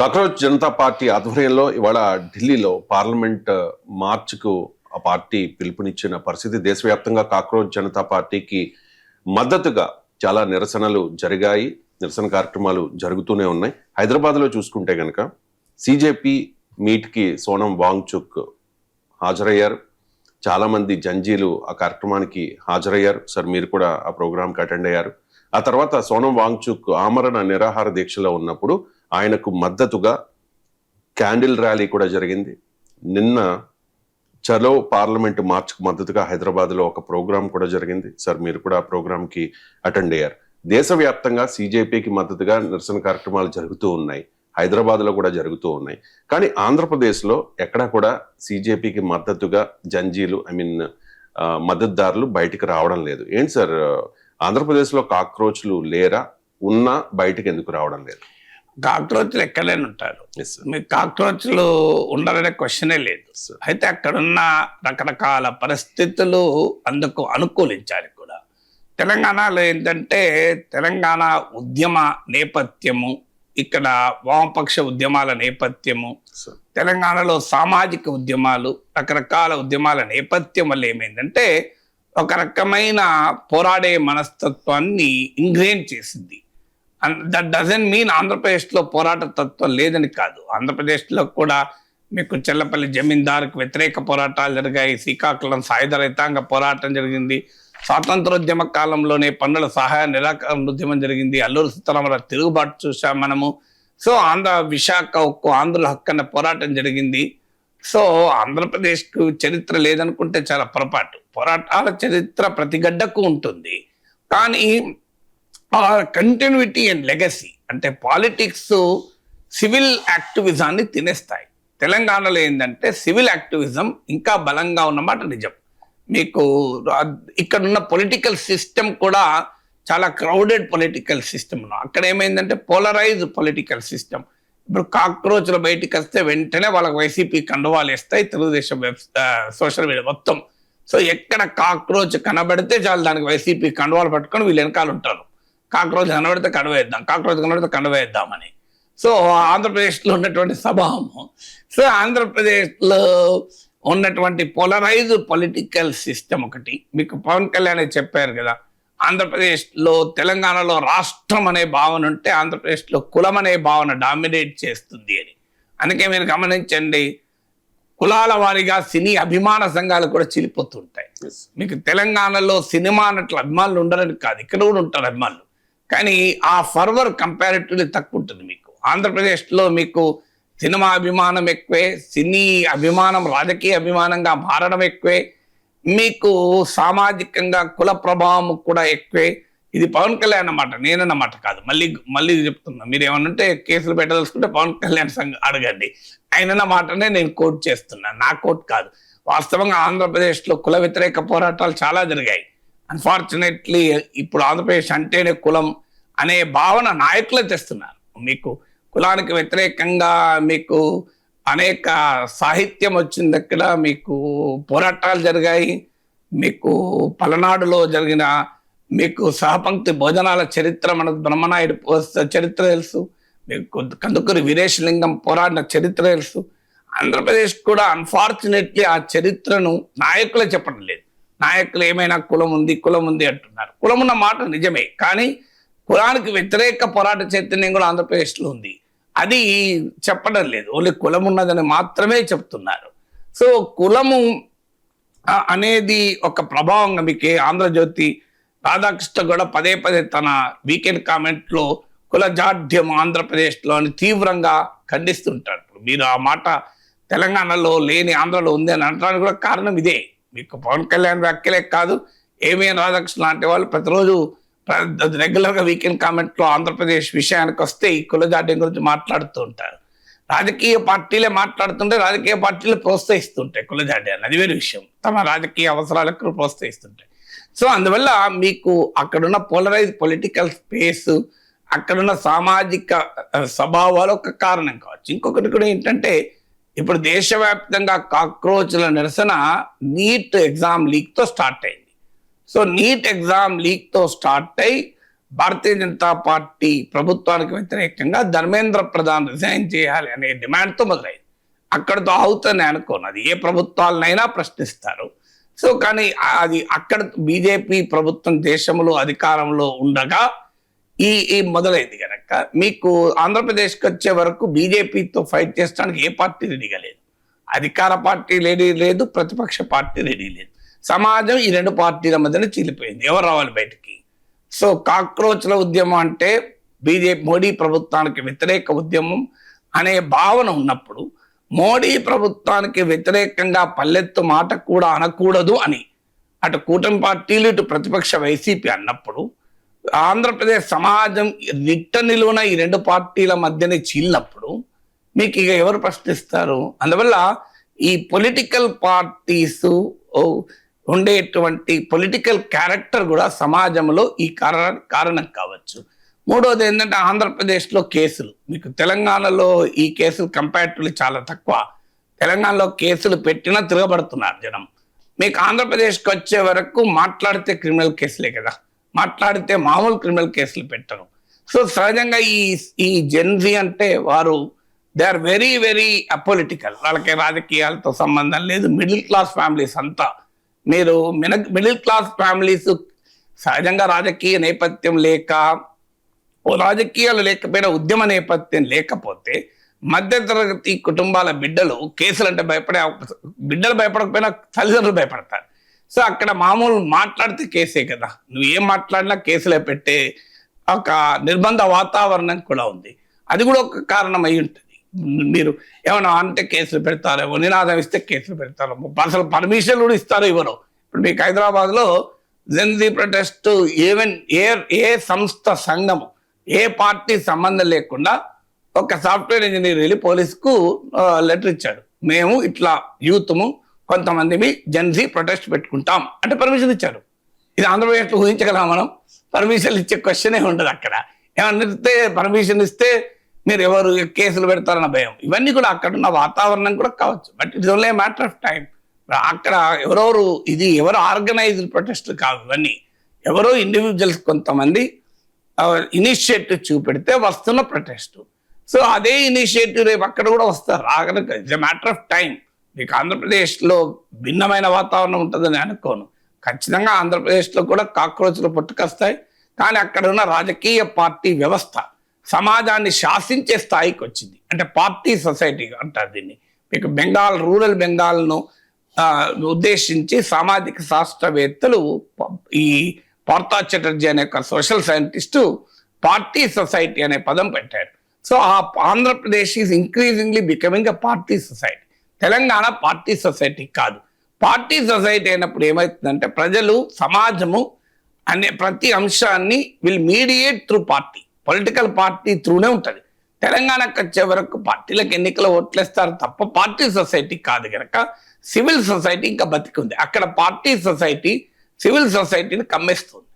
Cockroach Janata party ఆధ్వర్యంలో ఇవాళ ఢిల్లీలో పార్లమెంట్ మార్చ్కు ఆ పార్టీ పిలుపునిచ్చిన పరిస్థితి. దేశవ్యాప్తంగా కాక్రోచ్ జనతా పార్టీకి మద్దతుగా చాలా నిరసనలు జరిగాయి, నిరసన కార్యక్రమాలు జరుగుతూనే ఉన్నాయి. హైదరాబాద్లో చూసుకుంటే కనుక సిజేపీ మీట్కి సోనం వాంగ్చుక్ హాజరయ్యారు. చాలా మంది జంజీలు ఆ కార్యక్రమానికి హాజరయ్యారు. సార్, మీరు కూడా ఆ ప్రోగ్రాంకి అటెండ్ అయ్యారు. ఆ తర్వాత సోనం వాంగ్చుక్ ఆమరణ నిరాహార దీక్షలో ఉన్నప్పుడు ఆయనకు మద్దతుగా క్యాండిల్ ర్యాలీ కూడా జరిగింది. నిన్న చలో పార్లమెంట్ మార్చ్కు మద్దతుగా హైదరాబాద్లో ఒక ప్రోగ్రాం కూడా జరిగింది. సార్, మీరు కూడా ఆ ప్రోగ్రాంకి అటెండ్ అయ్యారు. దేశవ్యాప్తంగా సిజేపీకి మద్దతుగా నిరసన కార్యక్రమాలు జరుగుతూ ఉన్నాయి, హైదరాబాద్లో కూడా జరుగుతూ ఉన్నాయి. కానీ ఆంధ్రప్రదేశ్లో ఎక్కడా కూడా సిజేపీకి మద్దతుగా జంజీలు మద్దతుదారులు బయటికి రావడం లేదు. ఏంటి సార్, ఆంధ్రప్రదేశ్లో కాక్రోచ్లు లేరా? ఉన్నా బయటికి ఎందుకు రావడం లేదు? కాక్రోచ్లు ఎక్కడైనా ఉంటారు. మీకు కాక్రోచ్లు ఉండాలనే క్వశ్చనే లేదు. అయితే అక్కడున్న రకరకాల పరిస్థితులు అందుకు అనుకూలించాలి కూడా. తెలంగాణలో ఏంటంటే తెలంగాణ ఉద్యమ నేపథ్యము, ఇక్కడ వామపక్ష ఉద్యమాల నేపథ్యము, తెలంగాణలో సామాజిక ఉద్యమాలు, రకరకాల ఉద్యమాల నేపథ్యం వల్ల ఏమైందంటే ఒక రకమైన పోరాడే మనస్తత్వాన్ని ఇంగ్రెయిన్ చేసింది. దట్ డజంట్ మీన్ ఆంధ్రప్రదేశ్లో పోరాట తత్వం లేదని కాదు. ఆంధ్రప్రదేశ్లో కూడా మీకు చెల్లపల్లి జమీందారుకు వ్యతిరేక పోరాటాలు జరిగాయి, శ్రీకాకుళం సాయుధ రైతాంగ పోరాటం జరిగింది, స్వాతంత్రోద్యమ కాలంలోనే పన్నుల సహాయ నిరాకరణ ఉద్యమం జరిగింది, అల్లూరి సీతారామరాజు తిరుగుబాటు చూసాం మనము. సో విశాఖ ఉక్కు ఆంధ్రుల హక్కు అనే పోరాటం జరిగింది. సో ఆంధ్రప్రదేశ్కు చరిత్ర లేదనుకుంటే చాలా పొరపాటు. పోరాటాల చరిత్ర ప్రతి గడ్డకు ఉంటుంది. కానీ కంటిన్యూటీ అండ్ లెగసీ అంటే పాలిటిక్స్ సివిల్ యాక్టివిజాన్ని తినేస్తాయి. తెలంగాణలో ఏంటంటే సివిల్ యాక్టివిజం ఇంకా బలంగా ఉన్నమాట నిజం. మీకు ఇక్కడున్న పొలిటికల్ సిస్టమ్ కూడా చాలా క్రౌడెడ్ పొలిటికల్ సిస్టమ్. అక్కడ ఏమైందంటే పోలరైజ్ పొలిటికల్ సిస్టమ్. ఇప్పుడు కాక్రోచ్లు బయటికి వస్తే వెంటనే వాళ్ళకి వైసీపీ కండువాలు వేస్తాయి, తెలుగుదేశం సోషల్ మీడియా మొత్తం. సో ఎక్కడ కాక్రోచ్ కనబడితే చాలు దానికి వైసీపీ కండువాలు పట్టుకొని వీళ్ళు వెనకాల ఉంటారు. కాక్రోచ్ కనబడితే కండవేద్దాం, కాక్రోచ్ కనబడితే కండవేద్దామని. సో ఆంధ్రప్రదేశ్లో ఉన్నటువంటి స్వభావము, సో ఆంధ్రప్రదేశ్లో ఉన్నటువంటి పోలరైజ్ పొలిటికల్ సిస్టమ్ ఒకటి. మీకు పవన్ కళ్యాణ్ చెప్పారు కదా, ఆంధ్రప్రదేశ్లో తెలంగాణలో రాష్ట్రం అనే భావన ఉంటే ఆంధ్రప్రదేశ్లో కులం అనే భావన డామినేట్ చేస్తుంది అని. అందుకే మీరు గమనించండి, కులాల వారీగా సినీ అభిమాన సంఘాలు కూడా చీలిపోతుంటాయి. మీకు తెలంగాణలో సినిమా అన్నట్లు అభిమానులు ఉండరని కాదు, ఇక్కడ కూడా ఉంటారు అభిమానులు, కానీ ఆ ఫర్వర్ కంపారిటివ్లీ తక్కువ ఉంటుంది. మీకు ఆంధ్రప్రదేశ్లో మీకు సినిమా అభిమానం ఎక్కువే, సినీ అభిమానం రాజకీయ అభిమానంగా మారడం ఎక్కువే, మీకు సామాజికంగా కుల ప్రభావం కూడా ఎక్కువే. ఇది పవన్ కళ్యాణ్ అన్నమాట, నేనన్నమాట కాదు. మళ్ళీ చెప్తున్నా, మీరు ఏమన్నంటే కేసులు పెట్టదలుచుకుంటే పవన్ కళ్యాణ్ అడగండి. ఆయన మాటనే నేను కోట్ చేస్తున్నాను, నా కోట్ కాదు. వాస్తవంగా ఆంధ్రప్రదేశ్లో కుల వ్యతిరేక పోరాటాలు చాలా జరిగాయి. అన్ఫార్చునేట్లీ ఇప్పుడు ఆంధ్రప్రదేశ్ అంటేనే కులం అనే భావన నాయకులే తెస్తున్నారు. మీకు కులానికి వ్యతిరేకంగా మీకు అనేక సాహిత్యం వచ్చింది, అక్కడ మీకు పోరాటాలు జరిగాయి. మీకు పలనాడులో జరిగిన మీకు సహపంక్తి భోజనాల చరిత్ర, మన బ్రహ్మనాయుడు చరిత్ర తెలుసు, మీకు కందుకూరి వీరేశలింగం పోరాడిన చరిత్ర తెలుసు. ఆంధ్రప్రదేశ్ కూడా అన్ఫార్చునేట్లీ ఆ చరిత్రను నాయకులే చెప్పడం లేదు. నాయకులు ఏమైనా కులం ఉంది అంటున్నారు. కులం ఉన్న మాట నిజమే, కానీ కులానికి వ్యతిరేక పోరాట చైతన్యం కూడా ఆంధ్రప్రదేశ్లో ఉంది, అది చెప్పడం లేదు. ఓన్లీ కులం ఉన్నదని మాత్రమే చెప్తున్నారు. సో కులము అనేది ఒక ప్రభావంగా మీకు ఆంధ్రజ్యోతి రాధాకృష్ణ కూడా పదే తన వీకెండ్ కామెంట్లో కుల జాడ్యం ఆంధ్రప్రదేశ్లో అని తీవ్రంగా ఖండిస్తుంటారు. మీరు ఆ మాట తెలంగాణలో లేని ఆంధ్రలో ఉంది అని అనడానికి కూడా కారణం ఇదే. మీకు పవన్ కళ్యాణ్ వ్యాఖ్యలే కాదు, ఏమేఎన్ రాధాకృష్ణ లాంటి వాళ్ళు ప్రతిరోజు రెగ్యులర్గా వీకెండ్ కామెంట్లో ఆంధ్రప్రదేశ్ విషయానికి వస్తే ఈ కులజాడ్యం గురించి మాట్లాడుతూ ఉంటారు. రాజకీయ పార్టీలే మాట్లాడుతుంటే రాజకీయ పార్టీలు ప్రోత్సహిస్తుంటాయి కులజాడ్యాన్ని, అది వేరే విషయం. తమ రాజకీయ అవసరాలకు ప్రోత్సహిస్తుంటాయి. సో అందువల్ల మీకు అక్కడున్న పోలరైజ్ పొలిటికల్ స్పేస్, అక్కడున్న సామాజిక స్వభావాలు ఒక కారణం కావచ్చు. ఇంకొకటి కూడా ఏంటంటే, ఇప్పుడు దేశవ్యాప్తంగా కాక్రోచ్ల నిరసన నీట్ ఎగ్జామ్ లీక్తో స్టార్ట్ అయింది. సో నీట్ ఎగ్జామ్ లీక్తో స్టార్ట్ అయి భారతీయ జనతా పార్టీ ప్రభుత్వానికి వ్యతిరేకంగా ధర్మేంద్ర ప్రధాన్ రిజైన్ చేయాలి అనే డిమాండ్తో మొదలైంది. అక్కడితో అవుతుందని అనుకోను, అది ఏ ప్రభుత్వాలనైనా ప్రశ్నిస్తారు. సో కానీ అది అక్కడ బీజేపీ ప్రభుత్వం దేశంలో అధికారంలో ఉండగా ఈ మొదలైంది కనుక మీకు ఆంధ్రప్రదేశ్కి వచ్చే వరకు బీజేపీతో ఫైట్ చేసడానికి ఏ పార్టీ రెడీగా లేదు. అధికార పార్టీ రెడీ లేదు, ప్రతిపక్ష పార్టీ రెడీ లేదు. సమాజం ఈ రెండు పార్టీల మధ్యన చీలిపోయింది, ఎవరు రావాలి బయటికి. సో కాక్రోచ్ల ఉద్యమం అంటే మోడీ ప్రభుత్వానికి వ్యతిరేక ఉద్యమం అనే భావన ఉన్నప్పుడు మోడీ ప్రభుత్వానికి వ్యతిరేకంగా పల్లెత్తు మాట కూడా అనకూడదు అని అటు కూటమి పార్టీలు ఇటు ప్రతిపక్ష వైసీపీ అన్నప్పుడు ఆంధ్రప్రదేశ్ సమాజం నిలువున ఈ రెండు పార్టీల మధ్యనే చీలినప్పుడు మీకు ఇక ఎవరు ప్రశ్నిస్తారు? అందువల్ల ఈ పొలిటికల్ పార్టీస్ ఉండేటువంటి పొలిటికల్ క్యారెక్టర్ కూడా సమాజంలో ఈ కారణం కావచ్చు. మూడోది ఏంటంటే ఆంధ్రప్రదేశ్లో కేసులు, మీకు తెలంగాణలో ఈ కేసులు కంపారిటివ్లీ చాలా తక్కువ. తెలంగాణలో కేసులు పెట్టినా తిరగబడుతున్నారు జనం. మీకు ఆంధ్రప్రదేశ్కి వచ్చే వరకు మాట్లాడితే క్రిమినల్ కేసులే కదా, మాట్లాడితే మామూలు క్రిమినల్ కేసులు పెట్టరు. సో సహజంగా ఈ జెన్జీ అంటే వారు they are very very apolitical, వాళ్ళకి రాజకీయాలతో సంబంధం లేదు. మిడిల్ క్లాస్ ఫ్యామిలీస్ అంతా, మీరు మిడిల్ క్లాస్ ఫ్యామిలీస్ సహజంగా రాజకీయ నేపథ్యం లేక, రాజకీయాలు లేకపోయినా ఉద్యమ నేపథ్యం లేకపోతే మధ్యతరగతి కుటుంబాల బిడ్డలు కేసులంటే బిడ్డలు భయపడకపోయినా తల్లిదండ్రులు భయపడతారు. సో అక్కడ మామూలు మాట్లాడితే కేసే కదా, నువ్వు ఏం మాట్లాడినా కేసులే పెట్టే ఒక నిర్బంధ వాతావరణం కూడా ఉంది. అది కూడా ఒక కారణం అయి ఉంటుంది. మీరు ఏమన్నా అంటే కేసులు పెడతారేమో, నినాదం ఇస్తే కేసులు పెడతారేమో, అసలు పర్మిషన్ కూడా ఇస్తారో ఇవ్వరు. ఇప్పుడు మీకు హైదరాబాద్లో జెన్జీ ప్రొటెస్ట్ ఈవెన్ ఏ సంస్థ సంఘము ఏ పార్టీ సంబంధం లేకుండా ఒక సాఫ్ట్వేర్ ఇంజనీర్ వెళ్ళి పోలీసుకు లెటర్ ఇచ్చాడు, మేము ఇట్లా యూత్ము కొంతమంది జెన్జీ ప్రొటెస్ట్ పెట్టుకుంటాం అంటే పర్మిషన్ ఇచ్చారు. ఇది ఆంధ్రప్రదేశ్లో ఊహించగలం మనం? పర్మిషన్ ఇచ్చే క్వశ్చనే ఉండదు అక్కడ. ఏమన్నా ఇస్తే పర్మిషన్ ఇస్తే మీరు ఎవరు కేసులు పెడతారన్న భయం, ఇవన్నీ కూడా అక్కడ ఉన్న వాతావరణం కూడా కావచ్చు. But it's only matter of time. అక్కడ ఎవరు ఆర్గనైజ్డ్ ప్రొటెస్ట్లు కావు, ఇవన్నీ ఎవరో ఇండివిజువల్స్ కొంతమంది ఇనిషియేటివ్ చూపెడితే వస్తున్న ప్రొటెస్ట్. సో అదే ఇనిషియేటివ్ రేపు అక్కడ కూడా వస్తారు. కనుక it's a matter of time. మీకు ఆంధ్రప్రదేశ్లో భిన్నమైన వాతావరణం ఉంటుందని అనుకోను. ఖచ్చితంగా ఆంధ్రప్రదేశ్లో కూడా కాక్రోచ్లు పుట్టుకొస్తాయి. కానీ అక్కడ ఉన్న రాజకీయ పార్టీ వ్యవస్థ సమాజాన్ని శాసించే స్థాయికి వచ్చింది. అంటే పార్టీ సొసైటీ అంటారు దీన్ని. మీకు రూరల్ బెంగాల్ను ఉద్దేశించి సామాజిక శాస్త్రవేత్తలు ఈ పార్థా చటర్జీ అనే ఒక సోషల్ సైంటిస్టు పార్టీ సొసైటీ అనే పదం పెట్టారు. సో ఆ Andhra Pradesh is increasingly becoming a party society. Telangana party society కాదు. పార్టీ సొసైటీ అయినప్పుడు ఏమవుతుందంటే ప్రజలు సమాజము అనే ప్రతి అంశాన్ని will mediate through party, political party త్రూనే ఉంటుంది. తెలంగాణకు వచ్చే వరకు పార్టీలకు ఎన్నికలు ఓట్లేస్తారు తప్ప పార్టీ సొసైటీ కాదు. కనుక సివిల్ సొసైటీ ఇంకా బతికుంది. అక్కడ పార్టీ సొసైటీ సివిల్ సొసైటీని కమ్మేస్తుంది.